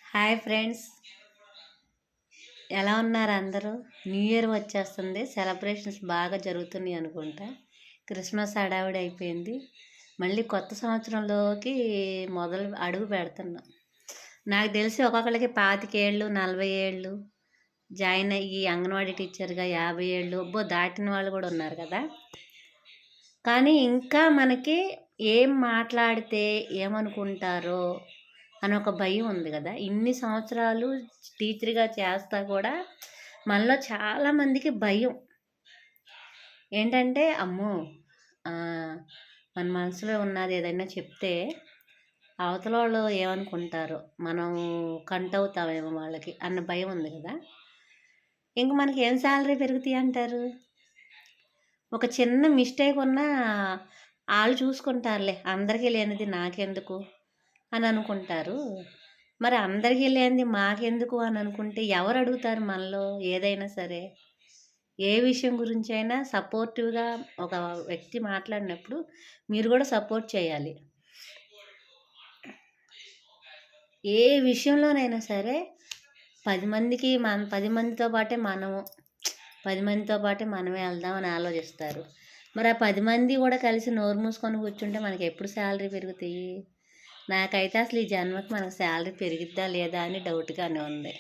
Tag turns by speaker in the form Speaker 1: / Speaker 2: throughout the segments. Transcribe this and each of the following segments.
Speaker 1: Hi friends, ఎలా ఉన్నారు అందరూ? న్యూ ఇయర్ వచ్చేస్తుంది. సెలబ్రేషన్స్ బాగా జరుగుతున్నాయి అనుకుంటా. క్రిస్మస్ హడావిడి అయిపోయింది. మళ్ళీ కొత్త సంవత్సరంలోకి అడుగు పెడుతున్నాం. నాకు తెలిసి ఒక్కొక్కరికి 25 ఏళ్ళు, 40 ఏళ్ళు జాయిన్ అయ్యి అంగన్వాడీ టీచర్గా 50 ఏళ్ళు దాటిన వాళ్ళు కూడా ఉన్నారు కదా. కానీ ఇంకా మనకి ఏం మాట్లాడితే ఏమనుకుంటారో అని ఒక భయం ఉంది కదా. ఇన్ని సంవత్సరాలు టీచర్గా చేస్తా కూడా మనలో చాలామందికి భయం ఏంటంటే, అమ్మో, మన మనసులో ఉన్నది ఏదైనా చెప్తే అవతల వాళ్ళు ఏమనుకుంటారో, మనం కంటవుతామేమో వాళ్ళకి అన్న భయం ఉంది కదా. ఇంక మనకి ఏం శాలరీ పెరుగుతాయి అంటారు? ఒక చిన్న మిస్టేక్ ఉన్నా వాళ్ళు చూసుకుంటారులే, అందరికీ లేనిది నాకెందుకు అని అనుకుంటారు. మరి అందరికీ లేనిది మాకెందుకు అని అనుకుంటే ఎవరు అడుగుతారు మనలో ఏదైనా సరే? ఏ విషయం గురించి అయినా సపోర్టివ్గా ఒక వ్యక్తి మాట్లాడినప్పుడు మీరు కూడా సపోర్ట్ చేయాలి. ఏ విషయంలోనైనా సరే 10 మందితో పాటే మనమే వెళ్దాం అని ఆలోచిస్తారు. మరి ఆ 10 మంది కూడా కలిసి నోరు మూసుకొని కూర్చుంటే మనకి ఎప్పుడు శాలరీ పెరుగుతాయి? నాకైతే అసలు ఈ జన్మకి మనకు శాలరీ పెరిగిద్దా లేదా అని డౌట్గానే ఉంది.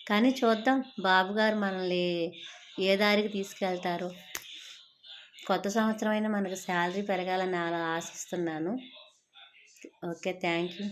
Speaker 1: కానీ చూద్దాం, బాబు గారు మనల్ని ఏ దారికి తీసుకెళ్తారో. కొత్త సంవత్సరం అయినా మనకు శాలరీ పెరగాలని ఆశిస్తున్నాను. Okay, thank you.